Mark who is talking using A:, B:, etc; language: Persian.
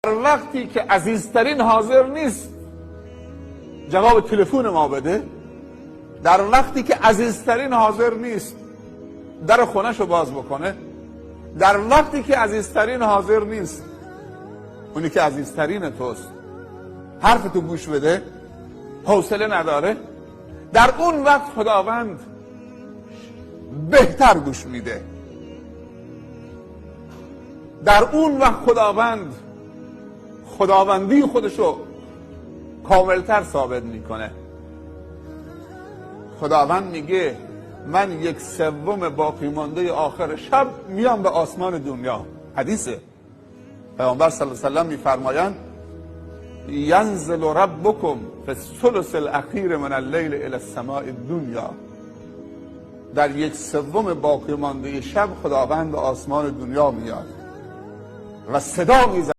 A: در وقتی که عزیزترین حاضر نیست جواب تلفن ما بده، در وقتی که عزیزترین حاضر نیست در خونه‌شو باز بکنه، در وقتی که عزیزترین حاضر نیست اونی که عزیزترین توست حرف تو گوش بده، حوصله نداره، در اون وقت خداوند بهتر گوش میده. در اون وقت خداوندی خودشو کاملتر ثابت میکنه. خداوند میگه من 1/3 باقی مانده آخر شب میام به آسمان دنیا. حدیثه پیامبر صلی الله علیه و سلم میفرمایند ینزل ربکم فی الثلث الاخیر من اللیل الی السماء الدنیا. در 1/3 باقی مانده شب خداوند به آسمان دنیا میاد و صدا میزنه